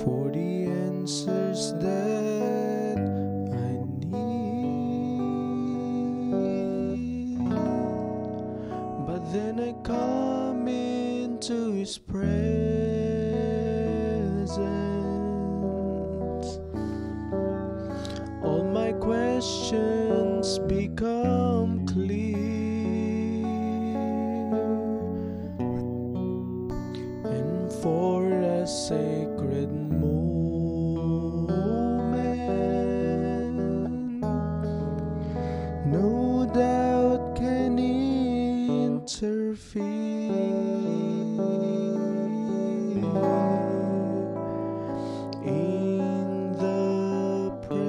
for the answers that I need. But then I come into His presence. All my questions become clear, and for a sacred moment, no doubt can interfere. In the presence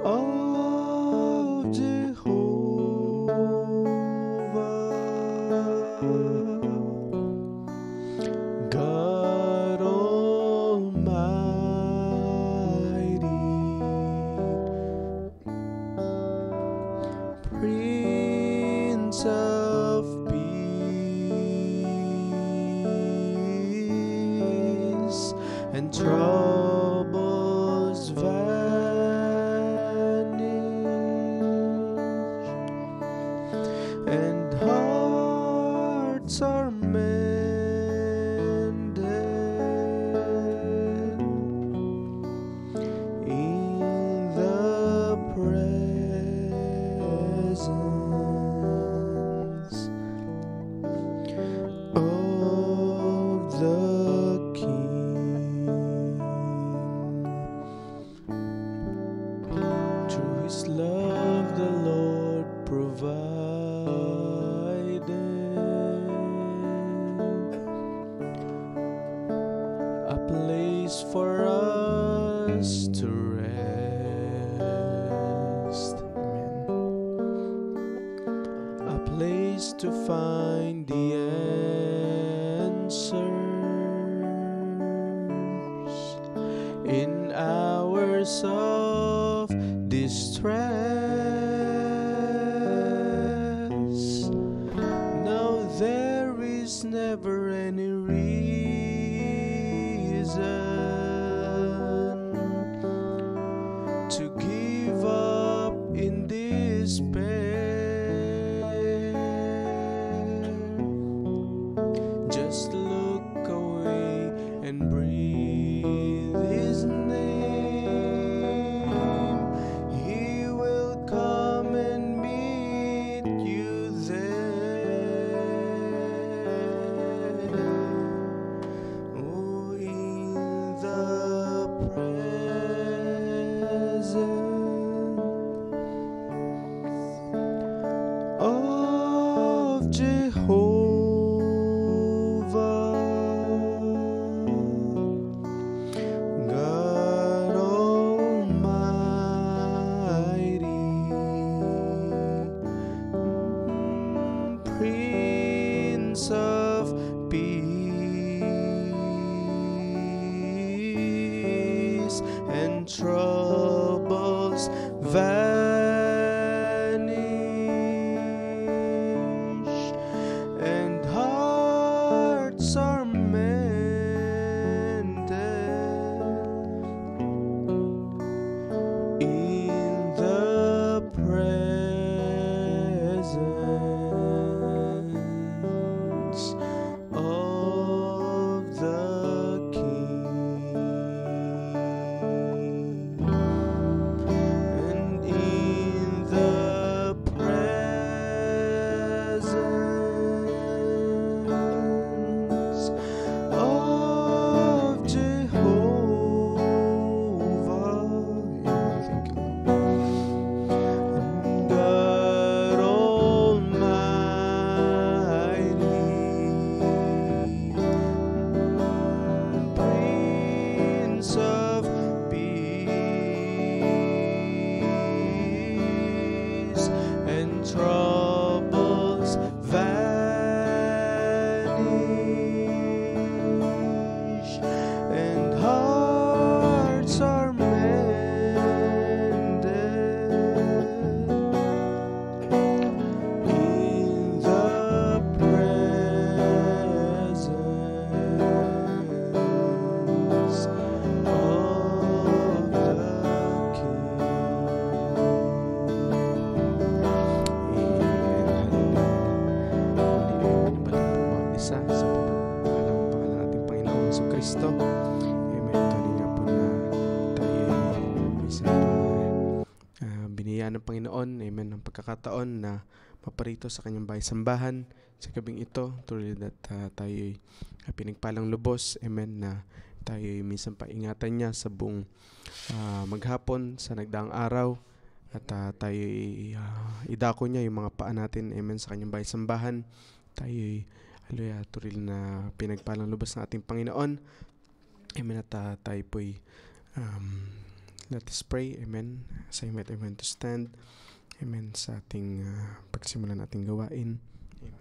of Jehovah, God Almighty, Prince of Peace, and troubles vanish, and hearts are mended in the presence of the King. Through His love the Lord provided a place for us to rest. Amen. A place to find the answers in hours of distress. Now there is never any reason to give up in despair. Just look away and breathe His name. He will come and meet you there. Oh, in the presence of Jehovah, God Almighty, Prince of Peace, and troubles vanish, and hearts are mended in the presence of the King. Kristo. Amen. Tuloy nga po na tayo ay isa biniyaan ng Panginoon, amen, ng pagkakataon na maparito sa kanyang bahay-sambahan sa gabing ito. Tuloy that tayo ay pinagpalang lubos, amen, na tayo ay minsan paingatan niya sa buong maghapon sa nagdaang araw. At tayo ay idako niya yung mga paa natin, amen, sa kanyang bahay-sambahan. Tayo ay tuloy na pinagpalang lubos ng ating Panginoon. Amen. At tayo po ay let us pray, amen. Sa invite everyone to stand, amen, sa ating pagsimulan nating gawain. Amen.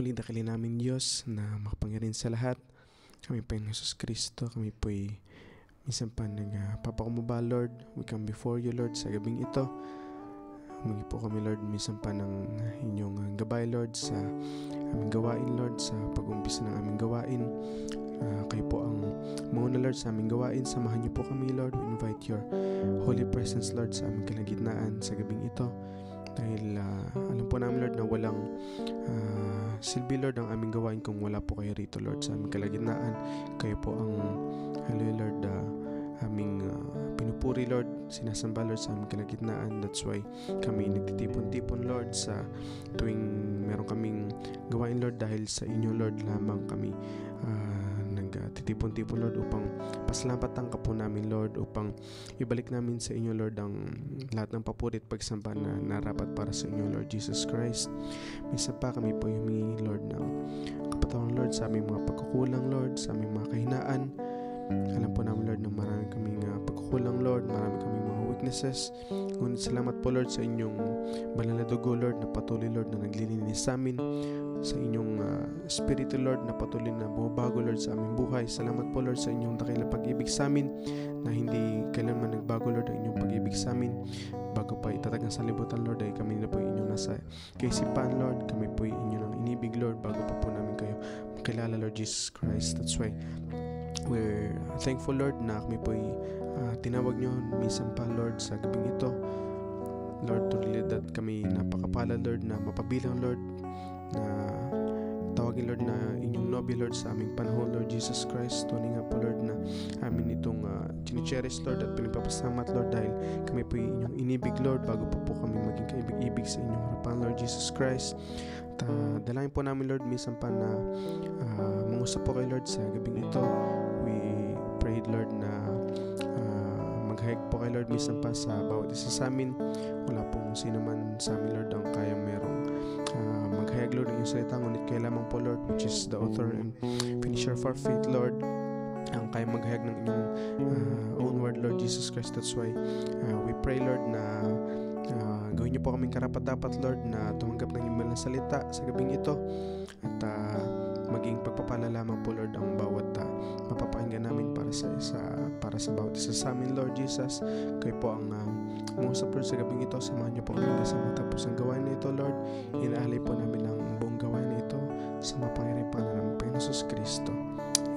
Muling dakili namin Diyos na makapangyarihan sa lahat. Kami po yung Jesus Kristo, kami po ay minsan pa nagpapakumaba, Lord. We come before you, Lord, sa gabing ito. Humingi po kami, Lord, minsan pa ng inyong gabay, Lord, sa aming gawain, Lord, sa pag-umpisa ng aming gawain. Kayo po ang mauna, Lord, sa aming gawain. Samahan niyo po kami, Lord. We invite your holy presence, Lord, sa aming kalagitnaan sa gabing ito. Dahil alam po namin, Lord, na walang silbi, Lord, ang aming gawain kung wala po kayo rito, Lord, sa aming kalagitnaan. Kayo po ang Lord, aming pinupuri, Lord, sinasamba, Lord, sa aming kalagitnaan. That's why kami nagtitipon-tipon, Lord, sa tuwing meron kaming gawain, Lord, dahil sa inyo, Lord, lamang kami nagtitipon-tipon, Lord, upang pasalamatan ka po namin, Lord, upang ibalik namin sa inyo, Lord, ang lahat ng papuri at pagsamba na narapat para sa inyo, Lord Jesus Christ. Minsan pa kami po humingi, Lord, ng kapatawaran, Lord, sa aming mga pagkukulang, Lord, sa aming mga kahinaan. Alam po namin, Lord, na marami kaming pagkukulang, Lord, marami kaming mga weaknesses. Ngunit salamat po, Lord, sa inyong banal na dugo, Lord, na patuloy, Lord, na naglilinis sa amin, sa inyong Espiritu, Lord, na patuloy na bumabago, Lord, sa aming buhay. Salamat po, Lord, sa inyong dakilang pag-ibig sa amin, na hindi kailanman nagbago, Lord, ang inyong pag-ibig sa amin. Bago pa itatag ang salibutan, Lord, ay kami na po inyong nasa kaisipan, Lord. Kami po inyong inibig, Lord, bago pa po namin kayo makilala, Lord Jesus Christ. That's why we're thankful, Lord, na kami po tinawag nyo minsan pa, Lord, sa gabing ito. Lord, tuloy that kami napakapala, Lord, na mapabilang, Lord, na tawagin, Lord, na inyong nobel, Lord, sa aming panahon, Lord Jesus Christ. Tunay nga po, Lord, na amin itong chinicherish, Lord, at pinagpapasamat, Lord, dahil kami po inyong inibig, Lord, bago po kami maging kaibig-ibig sa inyong harapan, Lord Jesus Christ. Dalangin po namin, Lord, minsan pa na mangusap po kayo, Lord, sa gabing ito. We prayed, Lord, na maghayag po kayo, Lord, minsan pa sa bawat isa sa amin. Wala pong sino man sa amin, Lord, ang kaya merong maghayag, Lord, ng iyong salita. Ngunit kayo lamang po, Lord, which is the author and finisher of our faith, Lord, ang kaya maghayag ng inyong own word, Lord Jesus Christ. That's why we pray, Lord, na gawin niyo po kaming karapat-dapat, Lord, na tumanggap ng inyong salita sa gabing ito. At maging pagpapala lamang po, Lord, ang bawat mapapakinggan namin para sa bawat isa sa amin, Lord Jesus. Kayo po ang mangusap, Lord, sa gabing ito. Samahan niyo po kami sa matapos ang gawain na ito, Lord. Inaalay po namin ang buong gawain na ito sa mapangyarihang pangalan ng Panginoon Jesus Kristo.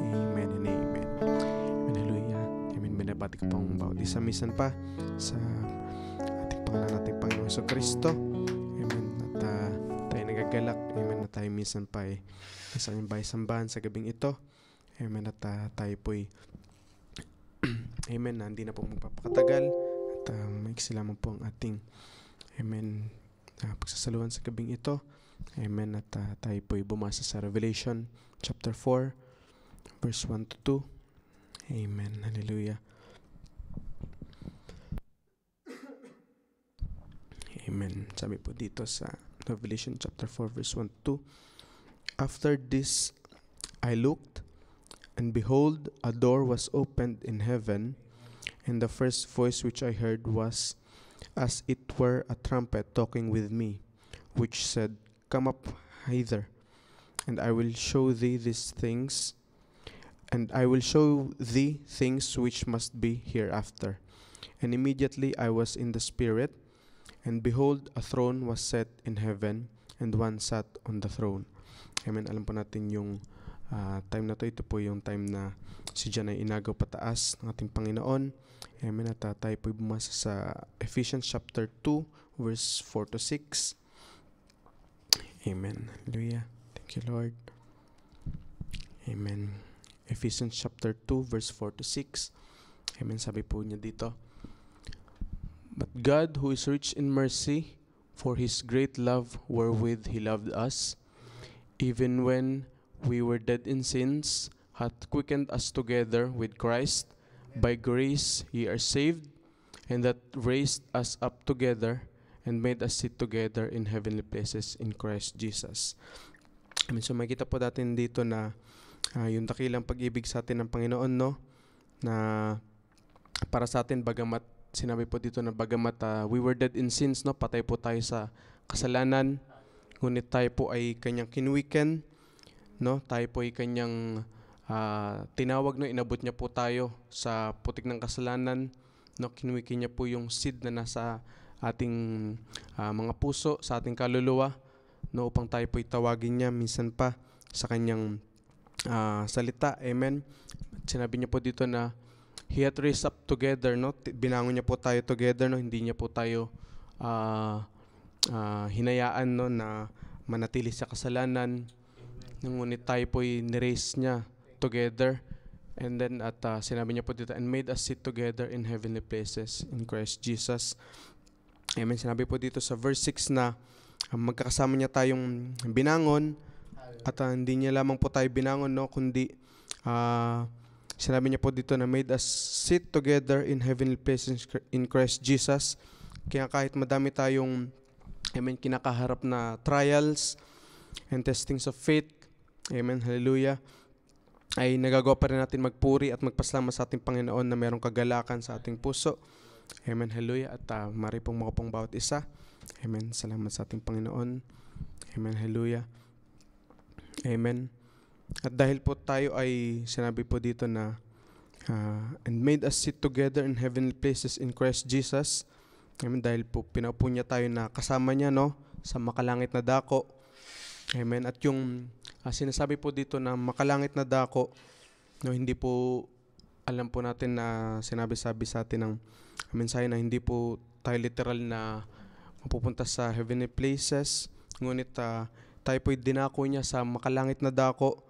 Amen and amen. Amen, hallelujah. Amen. Binabati ko pang bawat isa minsan pa sa ating pangalan nating Panginoon Jesus Kristo. Amen. At tayo nagagalak. Amen. Na tayo minsan pa sa inyong bahay-sambahan sa gabing ito. Amen. At tayo po'y amen, na hindi na po magpapakatagal. At maiksi lamang po ang ating amen, pagsasaluhan sa gabing ito. Amen. At tayo po'y bumasa sa Revelation chapter 4 verse 1 to 2. Amen. Hallelujah. Amen. Sabi po dito sa Revelation chapter 4 verse 1 to 2. After this I looked, and behold, a door was opened in heaven, and the first voice which I heard was as it were a trumpet talking with me, which said, Come up hither, and I will show thee these things, and I will show thee things which must be hereafter. And immediately I was in the Spirit, and behold, a throne was set in heaven, and one sat on the throne. Amen. Alam po natin yung time na to. Ito po yung time na si John ay inagaw pataas ng ating Panginoon. Amen. At tayo po bumasa sa Ephesians chapter 2 verse 4 to 6. Amen. Hallelujah. Thank you, Lord. Amen. Ephesians chapter 2 verse 4 to 6. Amen. Sabi po niya dito, "But God, who is rich in mercy, for His great love wherewith He loved us, even when we were dead in sins, hath quickened us together with Christ. By grace ye are saved, and that raised us up together, and made us sit together in heavenly places in Christ Jesus." Amen. So makita po natin dito na yung dakilang pag-ibig sa atin ng Panginoon, no? Na para sa atin, bagamat sinabi po dito na bagamat we were dead in sins, no? Patay po tayo sa kasalanan, ngunit tayo po ay kanyang kinwiken, no? Tayo po ay kanyang tinawag, no? Inabot niya po tayo sa putik ng kasalanan, no? Kinwiken niya po yung seed na nasa ating mga puso, sa ating kaluluwa, no? Upang tayo po itawagin niya minsan pa sa kanyang salita. Amen. Sinabi niya po dito na He hath raised up together, no? Binangon niya po tayo together, no? Hindi niya po tayo hinayaan, no, na manatili sa kasalanan. Ngunit tayo po ni-raise niya together. And then sinabi niya po dito, and made us sit together in heavenly places in Christ Jesus. Amen. Sinabi po dito sa verse 6 na magkakasama niya tayong binangon. At hindi niya lamang po tayo binangon, no, kundi sinabi niya po dito na made us sit together in heavenly places in Christ Jesus. Kaya kahit madami tayong kinakaharap na trials and testings of faith, amen, hallelujah, ay nagagawa pa rin natin magpuri at magpasalamat sa ating Panginoon na mayroong kagalakan sa ating puso. Amen, hallelujah. At mari pong makapong bawat isa. Amen, salamat sa ating Panginoon. Amen, hallelujah. Amen. At dahil po tayo ay sinabi po dito na and made us sit together in heavenly places in Christ Jesus. Amen. Dahil po pinaupo niya tayo na kasama niya, no, sa makalangit na dako. Amen. At yung sinasabi po dito na makalangit na dako, no, hindi po alam po natin na sinabi-sabi sa atin ng mensahe na hindi po tayo literal na mapupunta sa heavenly places. Ngunit tayo po'y dinako niya sa makalangit na dako.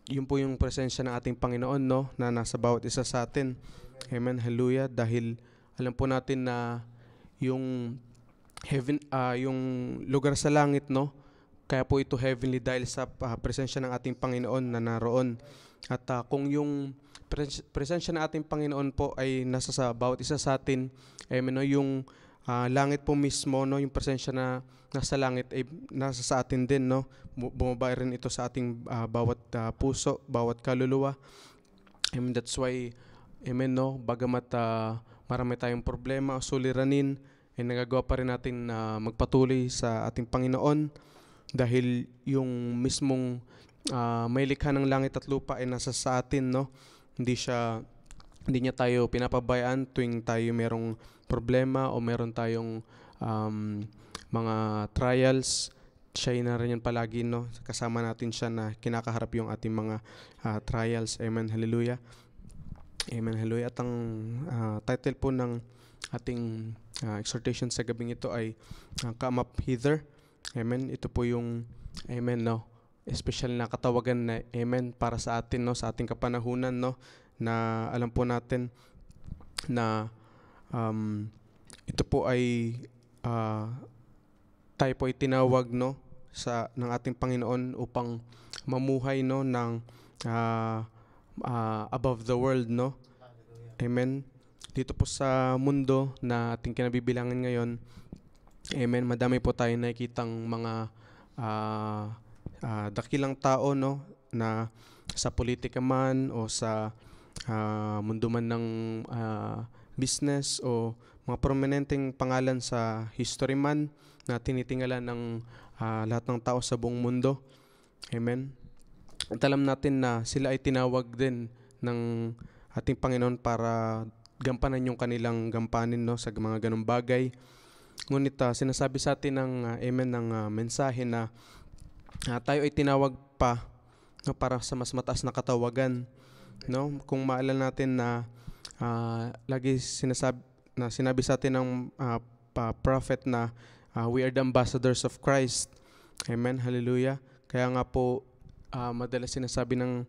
Yun po yung presensya ng ating Panginoon, no, na nasa bawat isa sa atin. Amen, hallelujah. Dahil alam po natin na yung heaven, yung lugar sa langit, no, kaya po ito heavenly dahil sa presensya ng ating Panginoon na naroon. At kung yung presensya ng ating Panginoon po ay nasa sa bawat isa sa atin, amen, no, yung langit po mismo, no, yung presensya na nasa langit ay nasa sa atin din, no. Bumaba rin ito sa ating bawat puso, bawat kaluluwa. Amen. That's why, amen, no, bagamat marami tayong problema o suliranin, ay nagagawa pa rin natin magpatuloy sa ating Panginoon dahil yung mismong may likha ng langit at lupa ay nasa sa atin, no. Hindi niya tayo pinapabayaan tuwing tayo merong problema o meron tayong mga trials. Siya na rin yan palagi, no. Kasama natin siya na kinakaharap yung ating mga trials. Amen, hallelujah. Amen, hallelujah. At ang title po ng ating exhortation sa gabing ito ay Come Up Hither. Amen. Ito po yung, amen, no, special na katawagan na, amen, para sa atin, no, sa ating kapanahunan, no, na alam po natin na ito po ay tayo po ay tinawag, no, ng ating Panginoon upang mamuhay, no, ng above the world, no. Amen. Dito po sa mundo na ating kinabibilangan ngayon, amen, madami po tayong nakikitang mga dakilang tao, no, na sa politika man o sa mundo man ng business o mga prominenteng pangalan sa history man na tinitingala ng lahat ng tao sa buong mundo. Amen. At alam natin na sila ay tinawag din ng ating Panginoon para gampanan yung kanilang gampanin, no, sa mga ganung bagay. Ngunit sinasabi sa atin ng amen ng mensahe na tayo ay tinawag pa, no, para sa mas mataas na katawagan, no. Kung maalala natin na lagi sinabi sa atin ng prophet na we are the ambassadors of Christ. Amen, hallelujah. Kaya nga po madalas sinasabi ng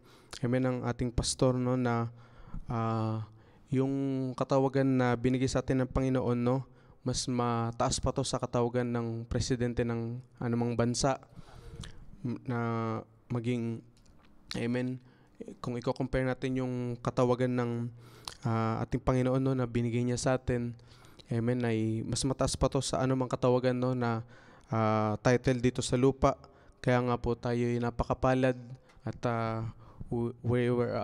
amen ng ating pastor, no, na yung katawagan na binigay sa atin ng Panginoon, no, mas mataas pa to sa katawagan ng presidente ng anumang bansa na maging amen. Kung i-compare natin yung katawagan ng ating Panginoon, no, na binigay niya sa atin, amen, ay mas mataas pa to sa anumang katawagan, no, na title dito sa lupa. Kaya nga po tayo ay napakapalad at we were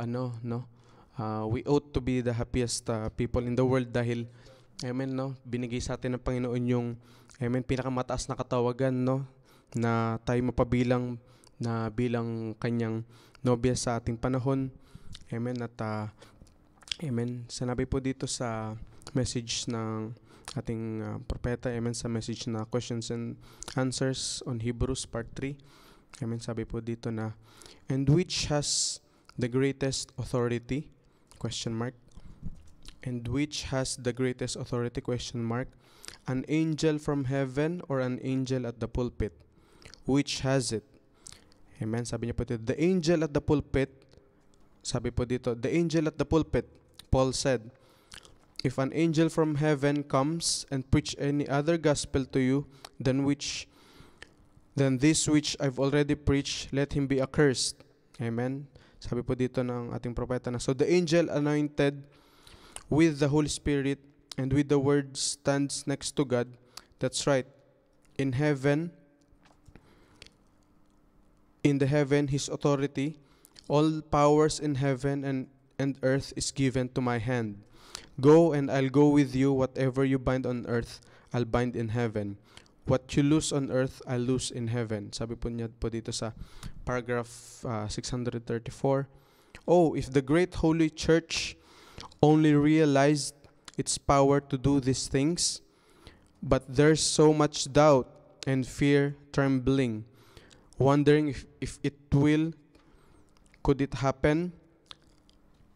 we ought to be the happiest people in the world dahil amen, no, binigay sa atin ng Panginoon yung amen pinakamataas na katawagan, no, na tayo mapabilang na bilang kanyang nobya sa ating panahon. Amen. At amen, sinabi po dito sa message ng ating propeta, amen, sa message na questions and answers on Hebrews part 3. Amen, sabi po dito na, and which has the greatest authority? Question mark. And which has the greatest authority? Question mark. An angel from heaven or an angel at the pulpit? Which has it? Amen, sabi niya po dito, the angel at the pulpit, sabi po dito, the angel at the pulpit, Paul said, if an angel from heaven comes and preach any other gospel to you than this which I've already preached, let him be accursed. Amen. Sabi po dito ng ating propeta na, so the angel anointed with the Holy Spirit and with the word stands next to God. That's right. In the heaven, his authority, all powers in heaven and earth is given to my hand. Go and I'll go with you. Whatever you bind on earth, I'll bind in heaven. What you loose on earth, I'll loose in heaven. Sabi po niya po dito sa paragraph 634. Oh, if the great holy church only realized its power to do these things, but there's so much doubt and fear, trembling, wondering if it could it happen?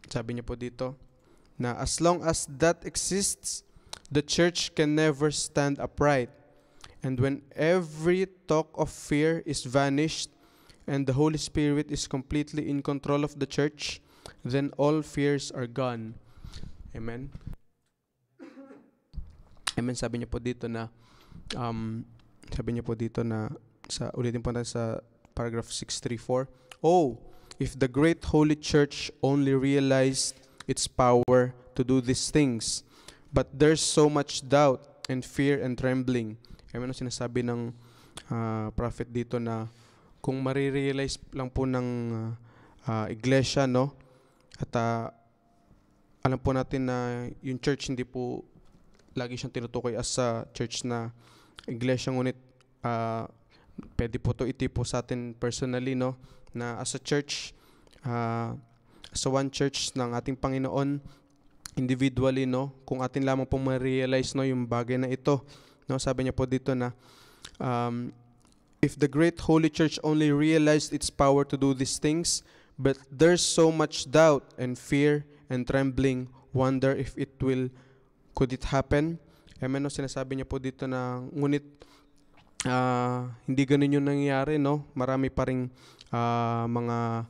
Sabi niya po dito, na as long as that exists, the church can never stand upright. And when every talk of fear is vanished and the Holy Spirit is completely in control of the church, then all fears are gone. Amen. Amen. Sabi niya po dito na ulitin po natin sa paragraph 634. Oh, if the great holy church only realized its power to do these things, but there's so much doubt and fear and trembling. Amen, sinasabi ng prophet dito na kung marirealize lang po ng iglesia, no, at alam po natin na yung church hindi po lagi siyang tinutukoy as sa church na iglesia, ngunit pwede po to itipo sa atin personally, no, na as a church, sa one church ng ating Panginoon, individually, no, kung atin lamang pong ma-realize, no, yung bagay na ito, no, sabi niya po dito na if the great holy church only realized its power to do these things, but there's so much doubt and fear and trembling, wonder if could it happen? Amen, no, sinasabi niya po dito na ngunit hindi ganun yung nangyayari, no, marami pa ring mga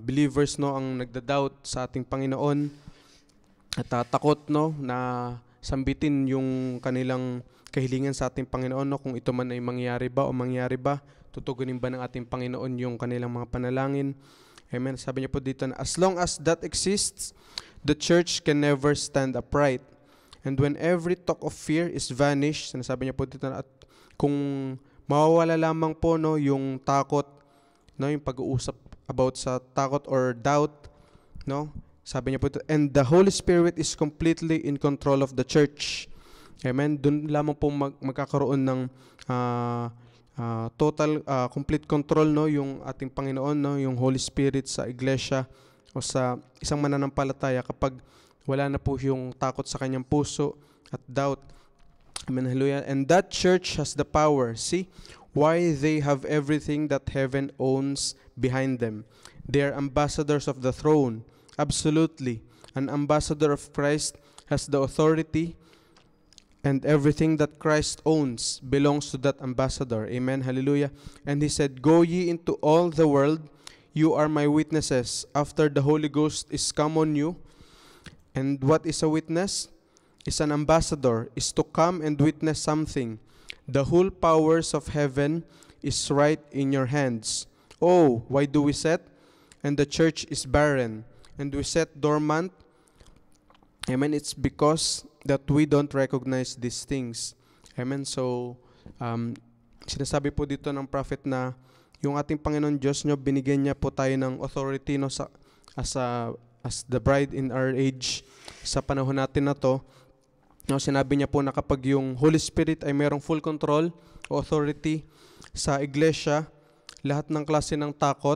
believers, no, ang nagda-doubt sa ating Panginoon at takot, no, na sambitin yung kanilang kahilingan sa ating Panginoon, no, kung ito man ay mangyari ba, tutugunin ba ng ating Panginoon yung kanilang mga panalangin. Amen. Sabi niya po dito na as long as that exists, the church can never stand upright. And when every talk of fear is vanished, sinasabi niya po dito na at kung mawawala lamang po, no, yung takot, no, yung pag-uusap about sa takot or doubt, no, sabi niya po ito, and the Holy Spirit is completely in control of the church. Amen. Doon lamang po magkakaroon ng total complete control, no, yung ating Panginoon, no, yung Holy Spirit sa iglesia o sa isang mananampalataya kapag wala na po yung takot sa kanyang puso at doubt. Amen. Hallelujah. And that church has the power. See why they have everything that heaven owns behind them. They are ambassadors of the throne. Absolutely. An ambassador of Christ has the authority, and everything that Christ owns belongs to that ambassador. Amen. Hallelujah. And he said, go ye into all the world you are my witnesses after the Holy Ghost is come on you. And what is a witness? Is an ambassador, is to come and witness something. The whole powers of heaven is right in your hands. Oh, why do we set? And the church is barren, and we set dormant. Amen. It's because that we don't recognize these things. Amen. So, sinasabi po dito ng prophet na yung ating Panginoon Diyos nyo, binigyan niya po tayo ng authority no, as the bride in our age. Sa panahon natin na to, no, sinabi niya po na kapag yung Holy Spirit ay mayroong full control, authority sa iglesia, lahat ng klase ng takot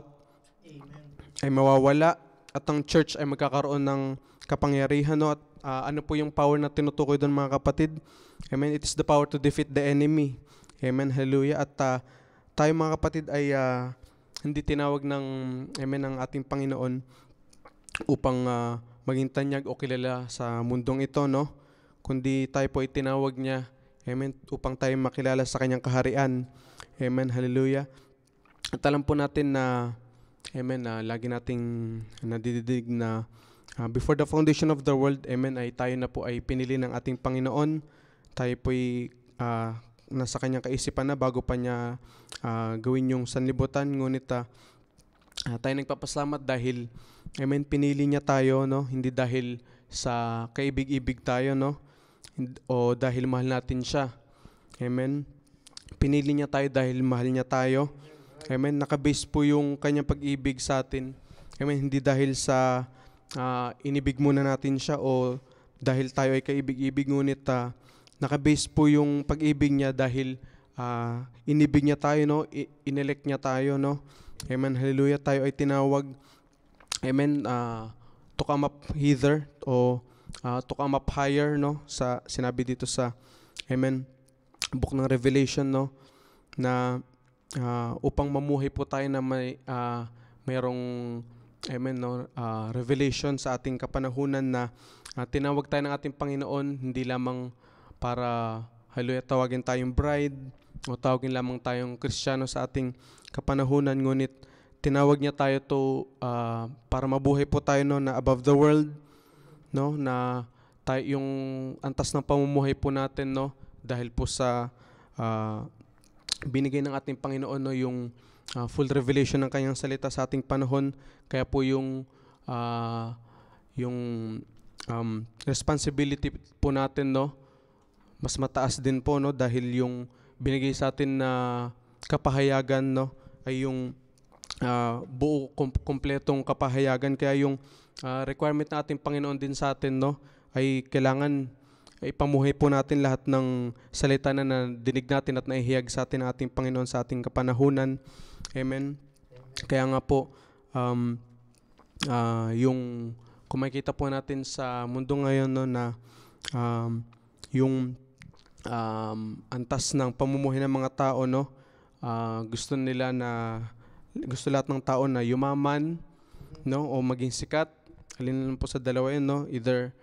ay mawawala at ang church ay magkakaroon ng kapangyarihan. No? At ano po yung power na tinutukoy doon mga kapatid? Amen. It is the power to defeat the enemy. Amen. Hallelujah. At tayo mga kapatid ay hindi tinawag ng ng ating Panginoon upang maging tanyag o kilala sa mundong ito, no? Kundi tayo po ay tinawag niya, amen, upang tayo makilala sa kanyang kaharian. Amen. Hallelujah. At alam po natin na amen, lagi nating nadididig na before the foundation of the world, amen, ay tayo na po ay pinili ng ating Panginoon. Tayo po ay nasa kanyang kaisipan na bago pa niya gawin yung sanlibutan. Ngunit tayo nagpapasalamat dahil, amen, pinili niya tayo, no? Hindi dahil sa kaibig-ibig tayo, no? O dahil mahal natin siya. Amen. Pinili niya tayo dahil mahal niya tayo. Amen. Nakabase po yung kanyang pag-ibig sa atin. Amen. Hindi dahil sa inibig muna natin siya o dahil tayo ay kaibig-ibig, ngunit nakabase po yung pag-ibig niya dahil inibig niya tayo, no? Inelect niya tayo, no? Amen. Hallelujah. Tayo ay tinawag, amen, to come up hither o to come up higher, no? Sa sinabi dito sa, amen, book ng Revelation, no? Na upang mamuhay po tayo na mayroong, amen, no, revelation sa ating kapanahunan na tinawag tayo ng ating Panginoon hindi lamang para, hallelujah, tawagin tayong bride o tawagin lamang tayong Kristiyano sa ating kapanahunan, ngunit tinawag niya tayo to para mabuhay po tayo, no, na above the world, no, na tayo yung antas ng pamumuhay po natin, no, dahil po sa binigay ng ating Panginoon, no, yung full revelation ng kanyang salita sa ating panahon. Kaya po yung responsibility po natin, no, mas mataas din po, no, dahil yung binigay sa atin na kapahayagan, no, ay yung buo kompletong kapahayagan. Kaya yung requirement ng ating Panginoon din sa atin, no, ay kailangan ipamuhay po natin lahat ng salita na dinig natin at naihiyag sa atin ating Panginoon sa ating kapanahunan. Amen. Kaya nga po yung kung makikita po natin sa mundo ngayon, no, na yung antas ng pamumuhay ng mga tao, no, gusto lahat ng tao na yumaman, no, o maging sikat. Alin lang po sa dalawa yun, no? Either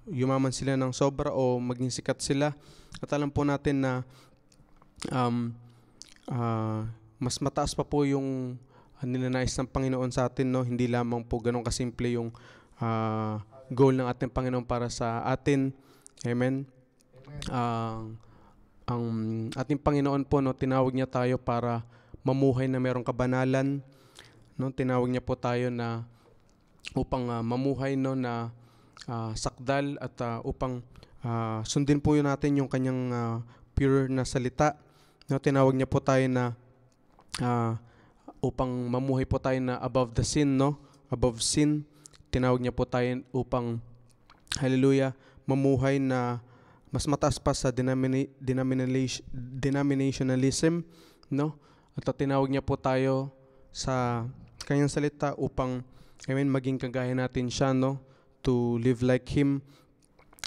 yumaman sila ng sobra o maging sikat sila. At alam po natin na mas mataas pa po yung nilanais ng Panginoon sa atin, no? Hindi lamang po ganun kasimple yung goal ng ating Panginoon para sa atin. Amen. Ang ating Panginoon po, no, tinawag niya tayo para mamuhay na mayroong kabanalan, no? Tinawag niya po tayo na upang mamuhay, no, na sakdal at upang sundin po yun natin yung kanyang pure na salita, no? Tinawag niya po tayo na upang mamuhay po tayo na above the sin, no? Above sin. Tinawag niya po tayo upang, hallelujah, mamuhay na mas mataas pa sa denominationalism, no? At tinawag niya po tayo sa kanyang salita upang, amen, maging kagaya natin siya, no? To live like Him.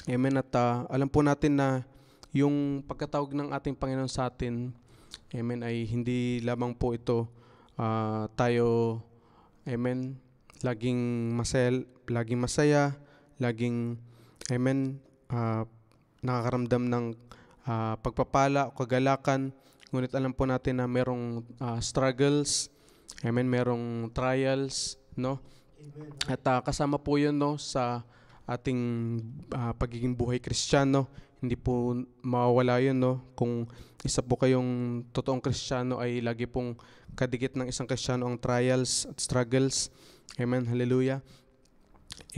Amen. At alam po natin na yung pagkatawag ng ating Panginoon sa atin, amen, ay hindi lamang po ito tayo, amen, laging masaya, laging, amen, nakakaramdam ng pagpapala o kagalakan. Ngunit alam po natin na merong struggles, Amen. Merong trials, no? At kasama po 'yun, no, sa ating pagiging buhay Kristiyano. Hindi po mawawala 'yun, no? Kung isa po kayong totoong Kristiyano ay lagi pong kadikit ng isang Kristiyano ang trials at struggles. Amen. Hallelujah.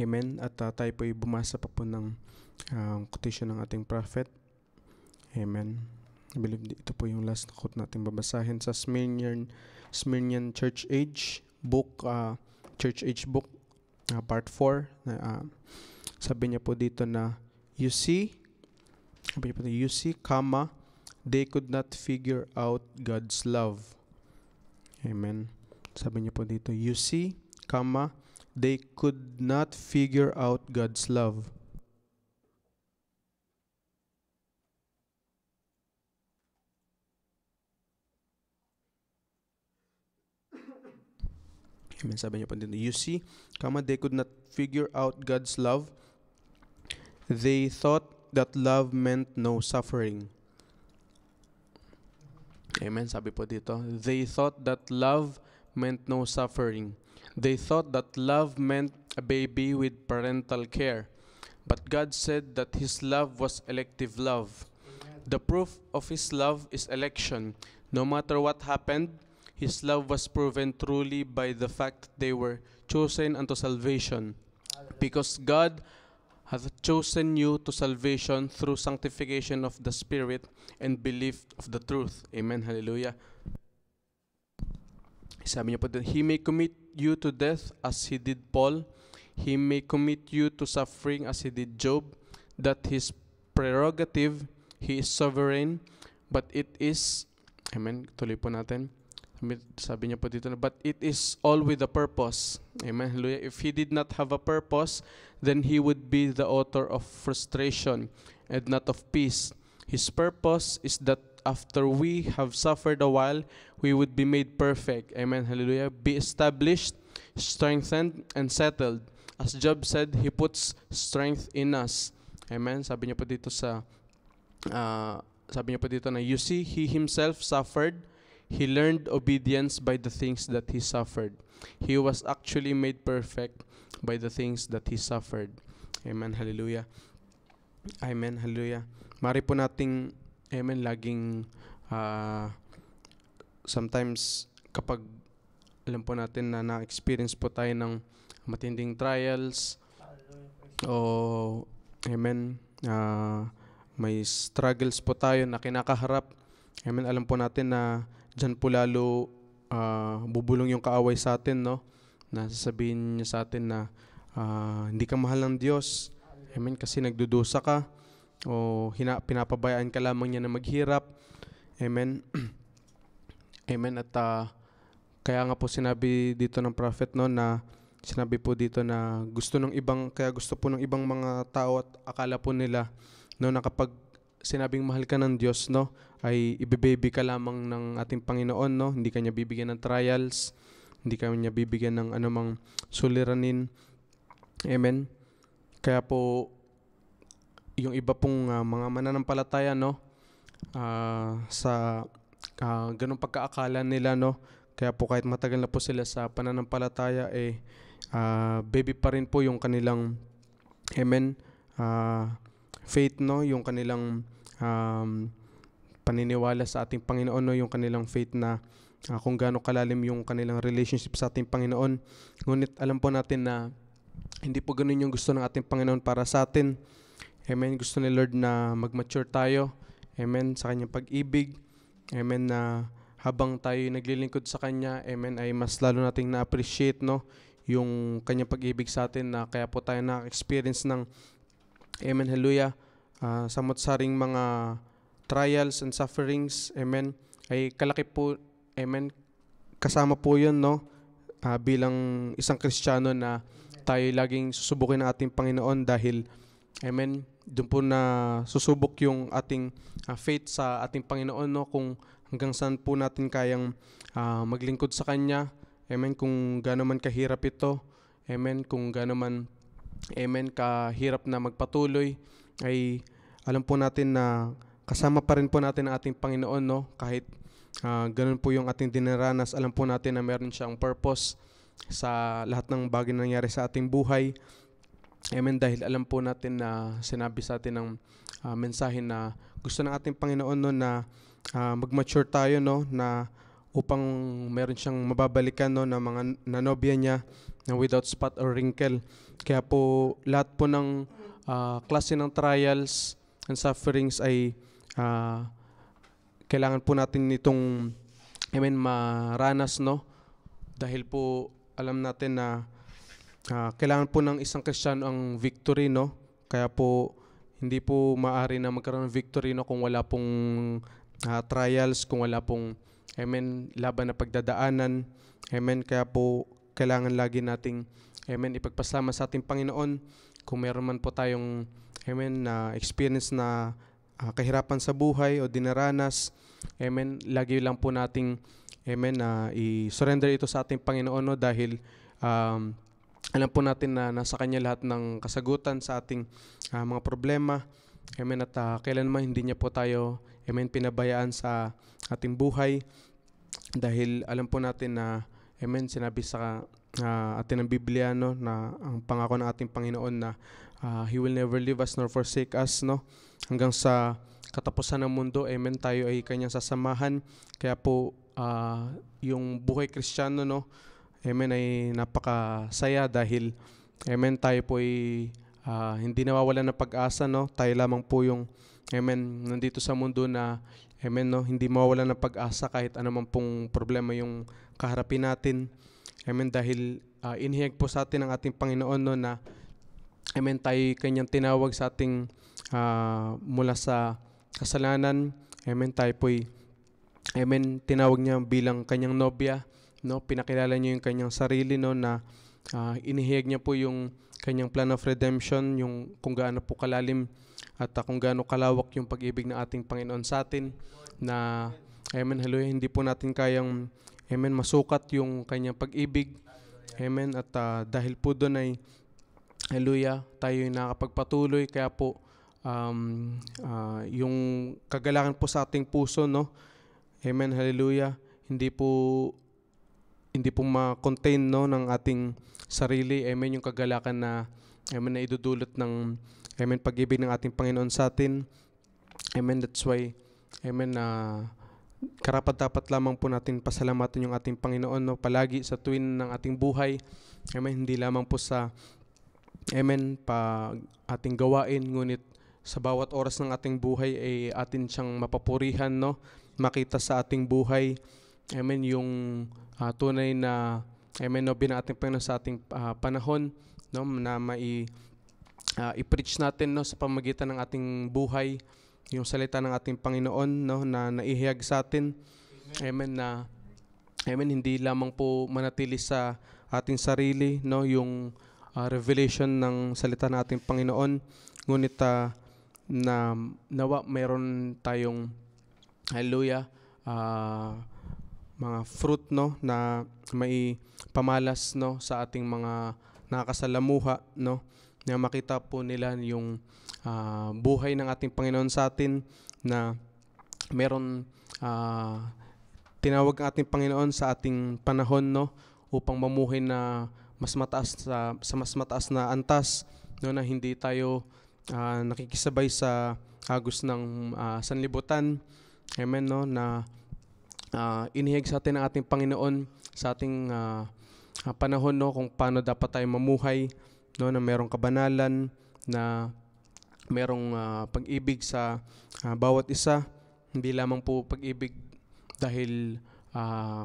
Amen. At tayo po ay bumasa pa po ng quotation ng ating prophet. Amen. I believe ito po yung last quote natin babasahin sa Smyrnian Church Age book, Church Age book, part 4. Sabi niya po dito na, you see, comma, they could not figure out God's love. Amen. Sabi niya po dito, you see, comma, they could not figure out God's love. Amen. Sabi niya po dito, you see, comma, they could not figure out God's love. They thought that love meant no suffering. Amen. Sabi po dito, they thought that love meant no suffering. They thought that love meant a baby with parental care. But God said that His love was elective love. The proof of His love is election. No matter what happened, His love was proven truly by the fact that they were chosen unto salvation. Because God hath chosen you to salvation through sanctification of the Spirit and belief of the truth. Amen. Hallelujah. Sabi niya po din, He may commit you to death as He did Paul. He may commit you to suffering as He did Job. That His prerogative, He is sovereign, but it is, amen, tuloy po natin. Sabi niya po dito, but it is all with a purpose. Amen. Hallelujah. If He did not have a purpose, then He would be the author of frustration and not of peace. His purpose is that after we have suffered a while, we would be made perfect. Amen. Hallelujah. Be established, strengthened, and settled. As Job said, He puts strength in us. Amen. Sabi niya po dito na, you see, He Himself suffered. He learned obedience by the things that He suffered. He was actually made perfect by the things that He suffered. Amen. Hallelujah. Amen. Hallelujah. Mari po nating, amen, laging sometimes kapag alam po natin na na-experience po tayo ng matinding trials o amen, may struggles po tayo na kinakaharap. Amen. Alam po natin na diyan po lalo bubulong yung kaaway sa atin, no? Na sasabihin niya sa atin na hindi ka mahal ng Diyos. Amen. Kasi nagdudusa ka o pinapabayaan ka lamang niya na maghirap. Amen. Amen. At kaya nga po sinabi dito ng prophet, no, na sinabi po dito na gusto po ng ibang mga tao at akala po nila, no, na kapag sinabing mahal ka ng Diyos, no, ay ibe-baby ka lamang ng ating Panginoon, no? Hindi ka niya bibigyan ng trials, hindi ka niya bibigyan ng anumang suliranin. Amen. Kaya po yung iba pong mga mananampalataya, no, sa ganung pagkaakala nila, no, kaya po kahit matagal na po sila sa pananampalataya, baby pa rin po yung kanilang, amen, faith, no, yung kanilang paniniwala sa ating Panginoon, no, yung kanilang faith na kung gaano kalalim yung kanilang relationship sa ating Panginoon. Ngunit alam po natin na hindi po ganun yung gusto ng ating Panginoon para sa atin. Amen. Gusto ni Lord na mag-mature tayo. Amen. Sa kanyang pag-ibig. Amen. Na habang tayo naglilingkod sa kanya, amen, ay mas lalo nating na-appreciate, no, yung kanyang pag-ibig sa atin, na kaya po tayo na-experience ng, amen, hallelujah, samot-saring mga trials and sufferings, amen, ay kalaki po, amen, kasama po yun, no, bilang isang Kristiyano na tayo laging susubukin ng ating Panginoon dahil, amen, doon po na susubok yung ating faith sa ating Panginoon, no, kung hanggang saan po natin kayang maglingkod sa Kanya, amen, kung gaano man kahirap ito, amen, kung gaano man, amen, kahirap na magpatuloy, ay alam po natin na kasama pa rin po natin ang ating Panginoon, no? Kahit ganun po yung ating dinaranas. Alam po natin na meron siyang purpose sa lahat ng bagay na nangyari sa ating buhay. Amen. Dahil alam po natin na sinabi sa atin ng mensahe na gusto ng ating Panginoon no, na mag-mature tayo no, na upang meron siyang mababalikan no, na mga nanobya niya na without spot or wrinkle. Kaya po lahat po ng klase ng trials and sufferings ay kailangan po natin itong maranas no, dahil po alam natin na kailangan po ng isang Kristiyano ang victory no. Kaya po hindi po maaari na magkaroon ng victory no kung wala pong trials, kung wala pong laban na pagdadaanan. Amen. Kaya po kailangan lagi nating ipagpasalamat sa ating Panginoon kung meron man po tayong na experience na kahirapan sa buhay o dinaranas. Amen. Lagi lang po nating na i-surrender ito sa ating Panginoon no, dahil alam po natin na nasa Kanya lahat ng kasagutan sa ating mga problema. Amen. At kailanman hindi niya po tayo pinabayaan sa ating buhay. Dahil alam po natin na sinabi sa atin ng Biblia no, na ang pangako ng ating Panginoon na He will never leave us nor forsake us no. Hanggang sa katapusan ng mundo, tayo ay Kanyang sasamahan. Kaya po yung buhay Kristiyano no, ay napakasaya dahil tayo po ay hindi nawawalan ng pag-asa no. Tayo lamang po yung nandito sa mundo na no, hindi mawawalan ng pag-asa kahit anumang pong problema yung kaharapin natin. Dahil inihayag po sa atin ng ating Panginoon no, na tayo Kanyang tinawag sa ating mula sa kasalanan. Tayo po ay tinawag niya bilang Kanyang nobya no. Pinakilala niya yung Kanyang sarili no, na inihayag niya po yung Kanyang plan of redemption, yung kung gaano po kalalim at kung gaano kalawak yung pag-ibig ng ating Panginoon sa atin, na hallelujah, hindi po natin kayang masukat yung Kanyang pag-ibig. Amen. At dahil po doon ay hallelujah, tayo ay nakapagpatuloy. Kaya po yung kagalakan po sa ating puso no, amen, hallelujah, hindi po ma-contain no ng ating sarili. Amen. Yung kagalakan na na idudulot ng pag-ibig ng ating Panginoon sa atin. Amen. That's why karapat-dapat lamang po natin pasalamatan yung ating Panginoon no, palagi sa tuwin ng ating buhay. Amen. Hindi lamang po sa pa ating gawain, ngunit sa bawat oras ng ating buhay ay atin siyang mapapurihan no, makita sa ating buhay. Amen. Yung tunay na nobya ng ating Panginoon sa ating panahon no, na i-preach natin no, sa pamamagitan ng ating buhay yung salita ng ating Panginoon no, na naihayag sa atin. Amen. Na hindi lamang po manatili sa ating sarili no, yung revelation ng salita ng ating Panginoon, ngunit na nawa mayroon tayong hallelujah mga fruit no, na may pamalas no sa ating mga nakasalamuha no, na makita po nila yung buhay ng ating Panginoon sa atin, na meron tinawag ang ating Panginoon sa ating panahon no, upang mamuhay na mas mataas sa mas mataas na antas no, na hindi tayo nakikisabay sa agos ng sanlibutan. Amen no, na inihayag sa atin ng ating Panginoon sa ating panahon no, kung paano dapat tayo mamuhay no, na merong kabanalan, na merong pag-ibig sa bawat isa. Hindi lamang po pag-ibig dahil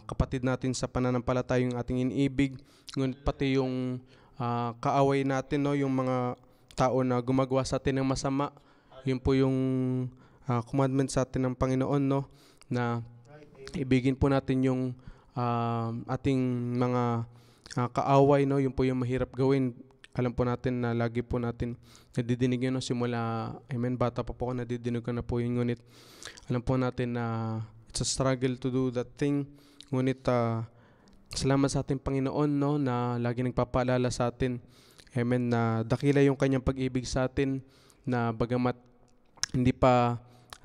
kapatid natin sa pananampalataya yung ating iniibig, ngunit pati yung kaaway natin no, yung mga tao na gumagawa sa atin ng masama. Yun po yung commandment sa atin ng Panginoon no, na ibigin po natin yung ating mga kaaway no. Yun po yung mahirap gawin. Alam po natin na lagi po natin nadidinig yun no, simula bata pa po ako, nadidinig ko na po yun, ngunit alam po natin na it's a struggle to do that thing. Ngunit salamat sa ating Panginoon no, na lagi nagpapaalala sa atin, na dakila yung Kanyang pag-ibig sa atin, na bagamat hindi pa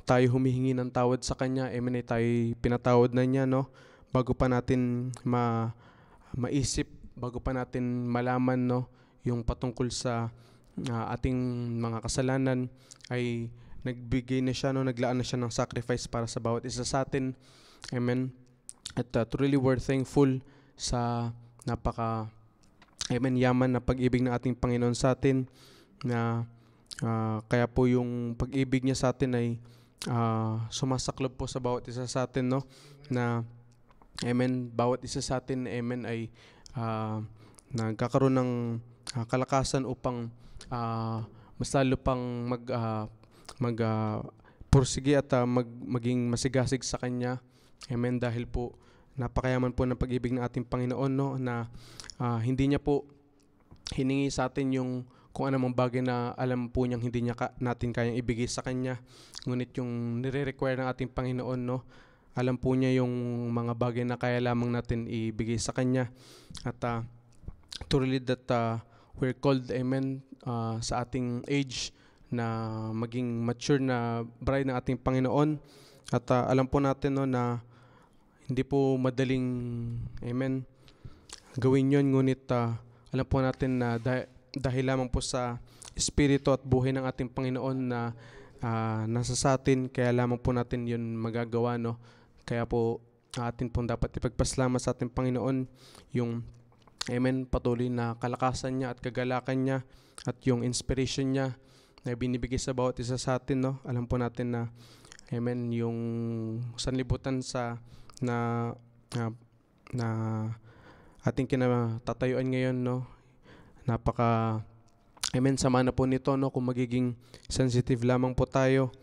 tayo humihingi ng tawad sa Kanya, amen, ay tayo pinatawad na niya, no? Bago pa natin maisip, bago pa natin malaman, no, yung patungkol sa ating mga kasalanan, ay nagbigay na siya, no, naglaan na siya ng sacrifice para sa bawat isa sa atin. Amen. At truly we're thankful sa yaman na pag-ibig ng ating Panginoon sa atin, na kaya po yung pag-ibig niya sa atin ay sumasaklob po sa bawat isa sa atin, no, na amen, bawat isa sa atin, amen, ay nagkakaroon ng kalakasan upang mas lalo pang pursige at maging masigasig sa Kanya. Amen, dahil po napakayaman po ng pag-ibig ng ating Panginoon, no, na hindi niya po hiningi sa atin yung kung anumang bagay na alam po niyang hindi niya natin kayang ibigay sa Kanya. Ngunit yung nire-require ng ating Panginoon, no, alam po niya yung mga bagay na kaya lamang natin ibigay sa Kanya. At truly that we're called, amen, sa ating age na maging mature na bride ng ating Panginoon. At alam po natin, no, na hindi po madaling, amen, gawin yun. Ngunit alam po natin na dahil lamang po sa Espiritu at buhay ng ating Panginoon na nasa sa atin, kaya lamang po natin yun magagawa, no? Kaya po atin pong dapat ipagpasalamat sa ating Panginoon yung, amen, patuloy na kalakasan niya at kagalakan niya at yung inspiration niya na binibigay sa bawat isa sa atin, no? Alam po natin na, amen, yung sanlibutan na ating kinatatayuan ngayon, no? Amen, sama na po nito, no, kung magiging sensitive lamang po tayo.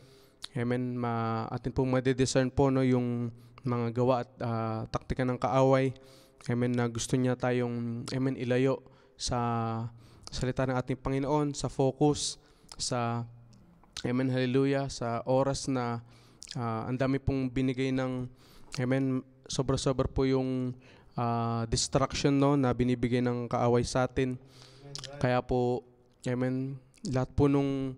Amen, atin pong madidiscern po, no, yung mga gawa at taktika ng kaaway. Amen, na gusto niya tayong, amen, ilayo sa salita ng ating Panginoon, sa focus, sa, amen, hallelujah, sa oras na ang dami pong binigay ng, amen, sobra-sobra po yung distraction, no, na binibigay ng kaaway sa atin. Kaya po, amen, lahat po nung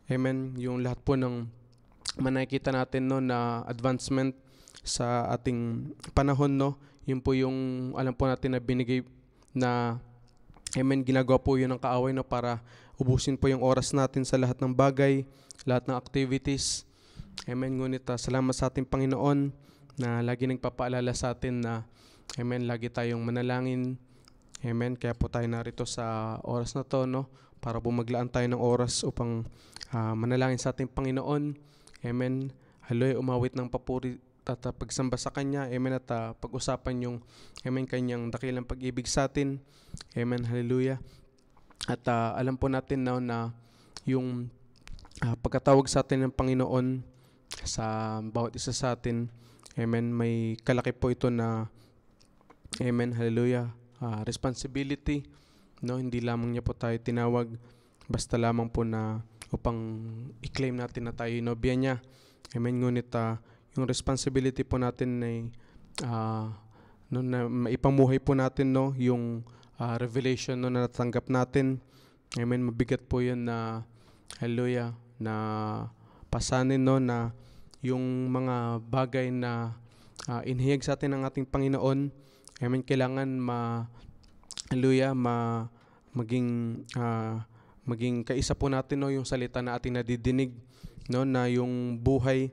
amen, yung lahat po ng manakita natin, no, na advancement sa ating panahon, no, yun po yung alam po natin na binigay na, amen, ginagawa po yun ng kaaway, no, para ubusin po yung oras natin sa lahat ng bagay, lahat ng activities. Amen. Ngunit salamat sa ating Panginoon na lagi nagpapaalala sa atin na, amen, lagi tayong manalangin. Amen. Kaya po tayo narito sa oras na to, no, para po maglaan tayo ng oras upang manalangin sa ating Panginoon. Amen. Hallelujah, umawit ng papuri at pagsamba sa Kanya. Amen. At pag-usapan yung, amen, Kanyang dakilang pag-ibig sa atin. Amen. Hallelujah. At alam po natin now na yung pagkatawag sa atin ng Panginoon sa bawat isa sa atin, amen, may kalaki po ito na, amen, hallelujah, responsibility, no, hindi lamang niya po tayo tinawag basta lamang po na upang i-claim natin na tayo nobya niya. Amen. Ngunit yung responsibility po natin ay no, na maipamuhay po natin, no, yung revelation, no, na natanggap natin. Amen. Mabigat po yun na, hallelujah, na pasanin, no, na yung mga bagay na inihayag sa atin ng ating Panginoon, amen, kailangan hallelujah, maging kaisa po natin, no, yung salita na ating nadidinig, no, na yung buhay,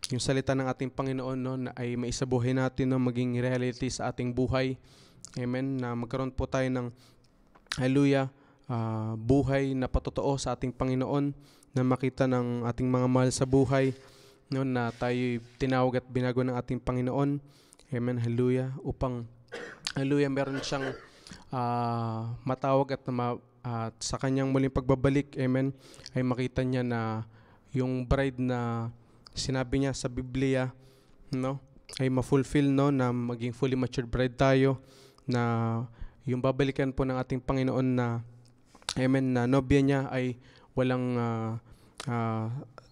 yung salita ng ating Panginoon, no, na ay maisabuhay natin, no, maging reality sa ating buhay. Amen, na magkaroon po tayo ng, hallelujah, buhay na patotoo sa ating Panginoon, na makita ng ating mga mahal sa buhay, no, na tayo tinawag at binago ng ating Panginoon. Amen, hallelujah, upang, hallelujah, meron siyang matawag at sa Kanyang muling pagbabalik, amen, ay makita niya na yung bride na sinabi niya sa Biblia, no, ay ma-fulfill, no, na maging fully matured bride tayo, na yung babalikan po ng ating Panginoon na, amen, na nobya niya ay walang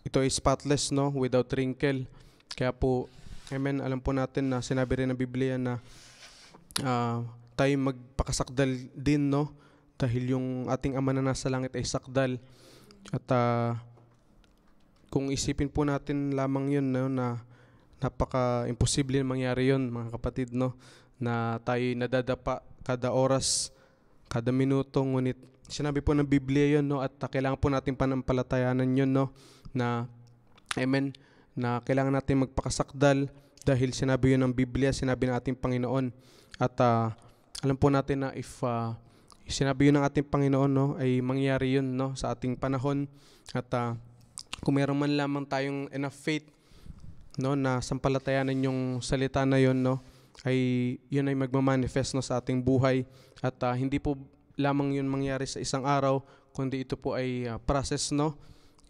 ito ay spotless, no, without wrinkle. Kaya po, amen, alam po natin na sinabi rin ng Biblia na tayo magpakasakdal din, no, dahil yung ating Ama na nasa langit ay sakdal. At kung isipin po natin lamang yun, no, na napaka-imposible mangyari yun, mga kapatid, no, na tayo nadadapa kada oras, kada minuto, ngunit sinabi po ng Biblia yun, no, at kailangan po natin panampalatayanan yun, no, na, amen, na kailangan natin magpakasakdal dahil sinabi yun ng Biblia, sinabi ng ating Panginoon. At alam po natin na if sinabi yun ng ating Panginoon, no, ay mangyari yun, no, sa ating panahon. At kung meron man lamang tayong enough faith, no, na sampalatayanan yung salita na yun, no, ay yun ay magmamanifest, no, sa ating buhay. At hindi po lamang yun mangyari sa isang araw, kundi ito po ay process, no.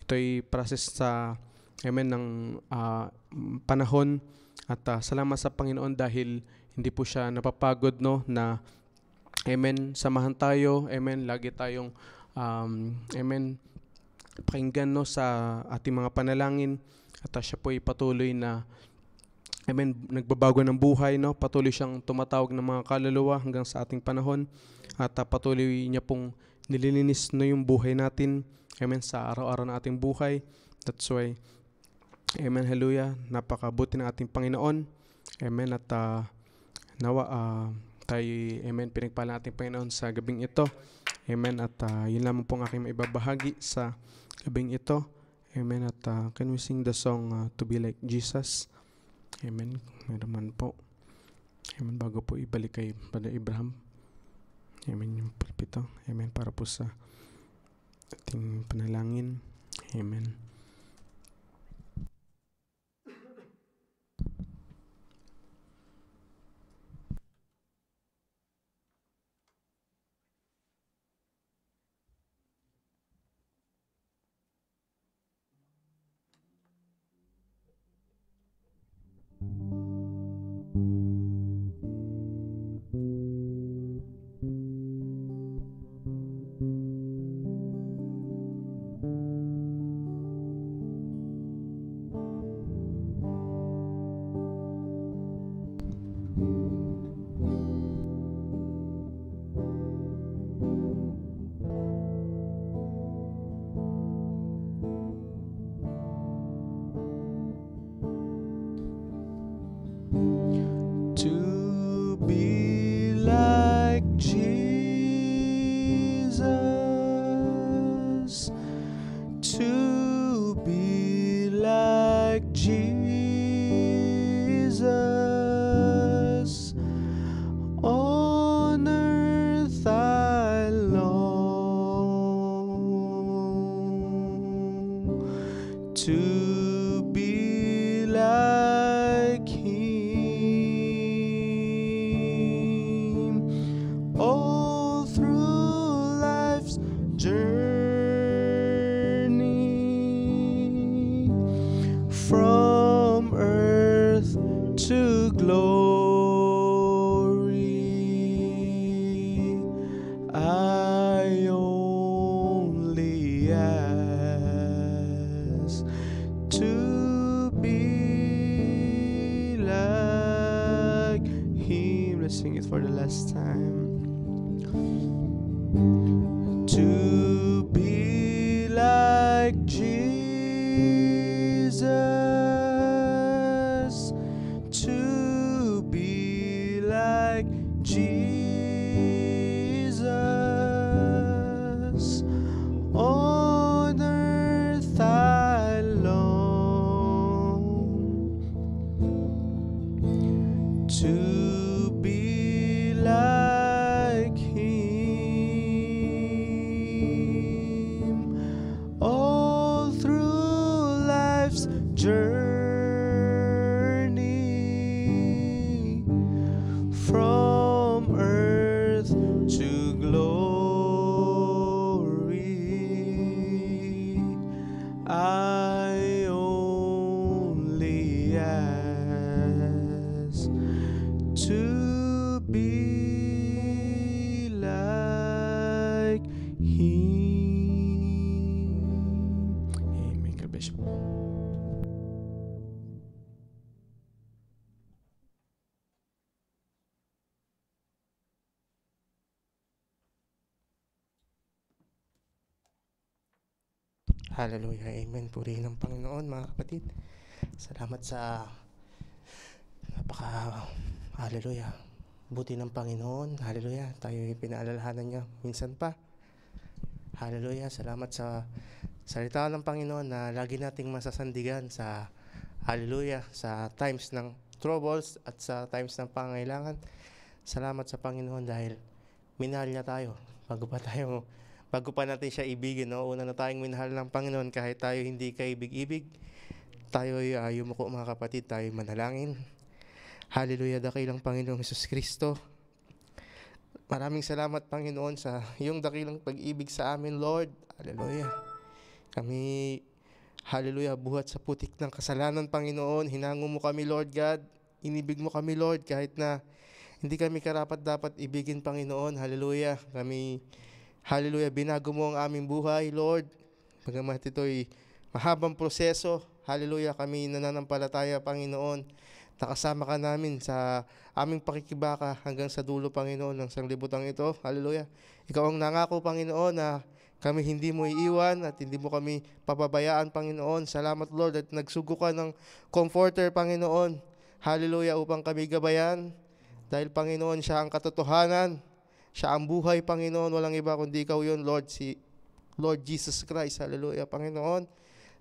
Ito ay process sa ng panahon. At salamat sa Panginoon dahil hindi po siya napapagod, no, na samahan tayo, lagi tayong pakinggan, no, sa ating mga panalangin. At siya po ay patuloy na nagbabago ng buhay, no, patuloy siyang tumatawag ng mga kaluluwa hanggang sa ating panahon. At patuloy niya pong nililinis, no, yung buhay natin, sa araw-araw na ating buhay. That's why, hallelujah, napakabuti ng ating Panginoon. At nawa tayo, pinagpala natin Panginoon sa gabing ito. At yun lamang pong aking maibabahagi sa gabing ito. At can we sing the song To Be Like Jesus? Meron man po. Bago po ibalik kay Brother Abraham. Yung pulpito. Para po sa ating panalangin. Amen. To be like Jesus, to be like Jesus, on earth I long to be like Him, all through life's journey, from earth to glory. I only ask to be like Him. Let's sing it for the last time. To be like Jesus, to be like Jesus, on earth I long to be like Him, all through life's journey, from earth to glory. I only ask to be like Him. Amen. God bless you. Hallelujah. Amen. Purihin ng Panginoon, mga kapatid. Salamat sa hallelujah. Buti ng Panginoon. Hallelujah. Tayo pinaalalahanan niya minsan pa. Hallelujah. Salamat sa salita ng Panginoon na lagi nating masasandigan sa hallelujah, sa times ng troubles at sa times ng pangailangan. Salamat sa Panginoon dahil minahal niya tayo. Bago pa natin siya ibigin, no? Una na tayong minahal ng Panginoon kahit tayo hindi kaibig-ibig. Tayo ay yumuko, mga kapatid, tayo manalangin. Hallelujah, dakilang Panginoong Hesus Kristo. Maraming salamat, Panginoon, sa iyong dakilang pag-ibig sa amin, Lord. Hallelujah. Kami, hallelujah, buhat sa putik ng kasalanan, Panginoon. Hinango mo kami, Lord God. Inibig mo kami, Lord, kahit na hindi kami karapat-dapat ibigin, Panginoon. Hallelujah. Kami, hallelujah, binago mo ang aming buhay, Lord. Bagamat ito'y mahabang proseso, hallelujah, kami nananampalataya, Panginoon. Nakasama ka namin sa aming pakikibaka hanggang sa dulo, Panginoon, ng sanglibutang ito. Hallelujah. Ikaw ang nangako, Panginoon, na kami hindi mo iiwan at hindi mo kami pababayaan, Panginoon. Salamat, Lord, at nagsugo ka ng comforter, Panginoon. Hallelujah, upang kami gabayan. Dahil, Panginoon, siya ang katotohanan. Siya ang buhay, Panginoon. Walang iba kundi ikaw yun, Lord, si Lord Jesus Christ. Hallelujah, Panginoon.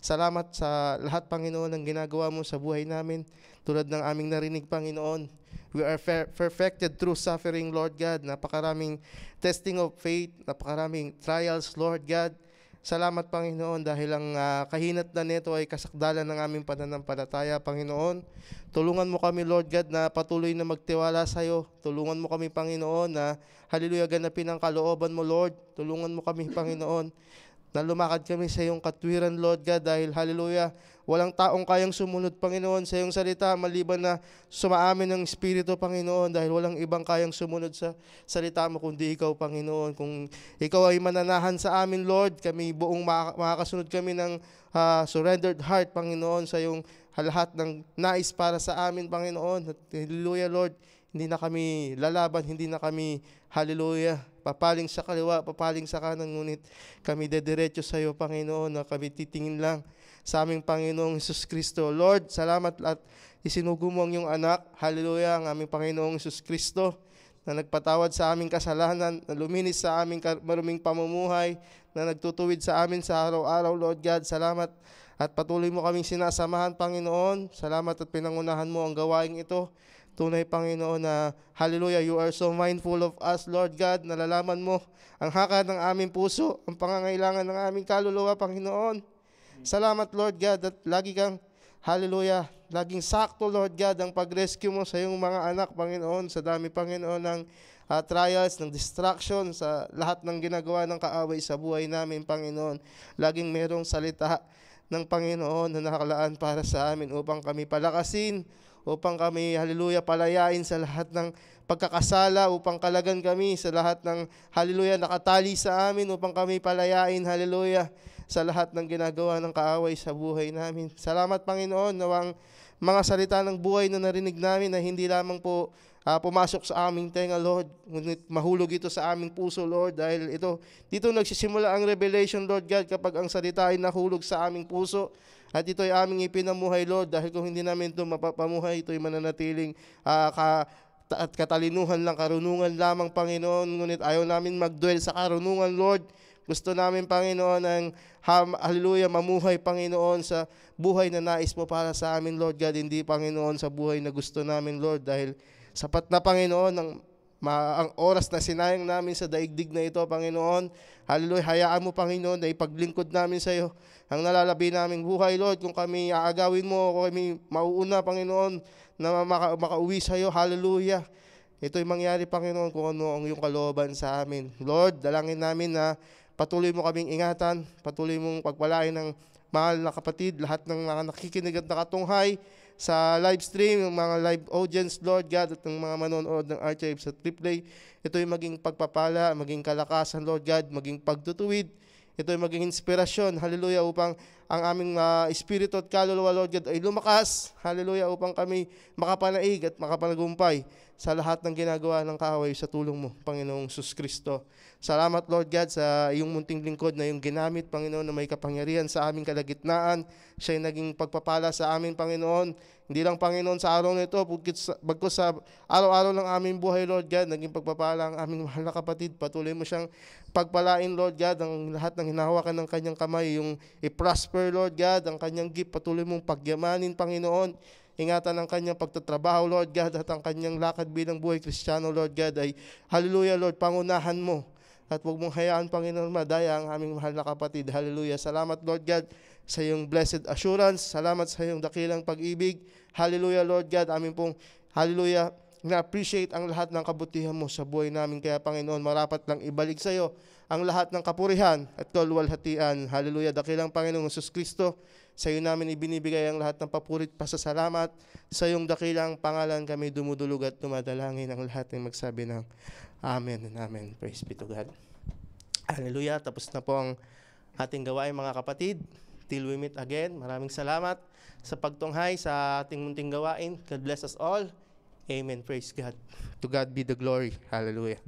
Salamat sa lahat, Panginoon, ng ginagawa mo sa buhay namin. Tulad ng aming narinig, Panginoon, we are perfected through suffering, Lord God. Napakaraming testing of faith, napakaraming trials, Lord God. Salamat, Panginoon, dahil ang kahinatnan nito ay kasakdalan ng aming pananampalataya, Panginoon. Tulungan mo kami, Lord God, na patuloy na magtiwala sa iyo. Tulungan mo kami, Panginoon, na hallelujah, ganapin ang kalooban mo, Lord. Tulungan mo kami, Panginoon, na lumakad kami sa iyong katwiran, Lord God, dahil, hallelujah, walang taong kayang sumunod, Panginoon, sa iyong salita, maliban na sumaamin ng Espiritu, Panginoon, dahil walang ibang kayang sumunod sa salita mo, kundi ikaw, Panginoon. Kung ikaw ay mananahan sa amin, Lord, kami buong makakasunod kami ng surrendered heart, Panginoon, sa iyong lahat ng nais para sa amin, Panginoon. At, hallelujah, Lord, hindi na kami lalaban, hindi na kami, hallelujah, papaling sa kaliwa, papaling sa kanan, ngunit kami dediretso sa iyo, Panginoon, na kami titingin lang sa aming Panginoong Hesus Kristo. Lord, salamat at isinugo mo ang iyong anak, hallelujah, ang aming Panginoong Hesus Kristo, na nagpatawad sa aming kasalanan, na luminis sa aming maruming pamumuhay, na nagtutuwid sa amin sa araw-araw, Lord God. Salamat at patuloy mo kaming sinasamahan, Panginoon. Salamat at pinangunahan mo ang gawaing ito. Tunay, Panginoon, na hallelujah, you are so mindful of us, Lord God. Nalalaman mo ang haka ng aming puso, ang pangangailangan ng aming kaluluwa, Panginoon. Salamat, Lord God, at lagi kang, hallelujah, laging sakto, Lord God, ang pag-rescue mo sa iyong mga anak, Panginoon, sa dami, Panginoon, ng trials, ng distraction, sa lahat ng ginagawa ng kaaway sa buhay namin, Panginoon. Laging merong salita ng Panginoon na nakalaan para sa amin upang kami palakasin, upang kami, hallelujah, palayain sa lahat ng pagkakasala, upang kalagan kami sa lahat ng, hallelujah, nakatali sa amin, upang kami palayain, hallelujah, sa lahat ng ginagawa ng kaaway sa buhay namin. Salamat, Panginoon, nawang mga salita ng buhay na narinig namin na hindi lamang po pumasok sa aming tenga, Lord, ngunit mahulog ito sa aming puso, Lord, dahil dito nagsisimula ang revelation, Lord God, kapag ang salita ay nahulog sa aming puso. At ito ay aming ipinamuhay, Lord, dahil kung hindi namin ito mapapamuhay, ito ay mananatiling at katalinuhan lang, karunungan lamang, Panginoon. Ngunit ayaw namin mag-dwell sa karunungan, Lord. Gusto namin, Panginoon, ang hallelujah, mamuhay, Panginoon, sa buhay na nais mo para sa amin, Lord God. Hindi, Panginoon, sa buhay na gusto namin, Lord, dahil sapat na, Panginoon, ang oras na sinayang namin sa daigdig na ito, Panginoon. Hallelujah, hayaan mo, Panginoon, na ipaglingkod namin sa iyo ang nalalabi naming buhay, Lord. Kung kami aagawin mo, kung kami mauuna, Panginoon, na makauwi sa iyo, hallelujah, ito'y mangyari, Panginoon, kung ano ang iyong kalooban sa amin. Lord, dalangin namin na patuloy mo kaming ingatan, patuloy mong pagpalain ng mahal na kapatid, lahat ng mga nakikinig at nakatunghay sa live stream, yung mga live audience, Lord God, at ng mga manonood ng archives at replay. Ito'y maging pagpapala, maging kalakasan, Lord God, maging pagtutuwid. ito ay maging inspirasyon, hallelujah, upang ang aming espiritu at kaluluwa, Lord God, ay lumakas, hallelujah, upang kami makapanaig at makapanagumpay sa lahat ng ginagawa ng kaaway sa tulong mo, Panginoong Sus Kristo. Salamat, Lord God, sa iyong munting lingkod na iyong ginamit, Panginoon, na may kapangyarihan sa aming kalagitnaan. Siya ay naging pagpapala sa amin, Panginoon. Hindi lang, Panginoon, sa araw na ito, bagkus sa araw-araw ng aming buhay, Lord God, naging pagpapala ang aming mahal na kapatid. Patuloy mo siyang pagpalain, Lord God, ang lahat ng hinahawakan ng kanyang kamay, yung i-prosper, Lord God, ang kanyang gift. Patuloy mong pagyamanin, Panginoon. Ingatan ang kanyang pagtatrabaho, Lord God, at ang kanyang lakad bilang buhay Kristiyano, Lord God, ay hallelujah, Lord, pangunahan mo. At huwag mong hayaan, Panginoon, madaya ang aming mahal na kapatid. Hallelujah. Salamat, Lord God, sa iyong blessed assurance. Salamat sa iyong dakilang pag-ibig. Hallelujah, Lord God. Amin pong, hallelujah, na-appreciate ang lahat ng kabutihan mo sa buhay namin. Kaya, Panginoon, marapat lang ibalik sa iyo ang lahat ng kapurihan at kaluwalhatian. Hallelujah. Dakilang Panginoong Jesus Kristo, sa iyo namin ibinibigay ang lahat ng papurit, pasasalamat. Sa iyong dakilang pangalan kami dumudulog at dumadalangin. Ang lahat ay magsabi ng Amen and Amen. Praise be to God. Hallelujah. Tapos na po ang ating gawain, mga kapatid. Till we meet again. Maraming salamat sa pagtunghay sa ating munting gawain. God bless us all. Amen. Praise God. To God be the glory. Hallelujah.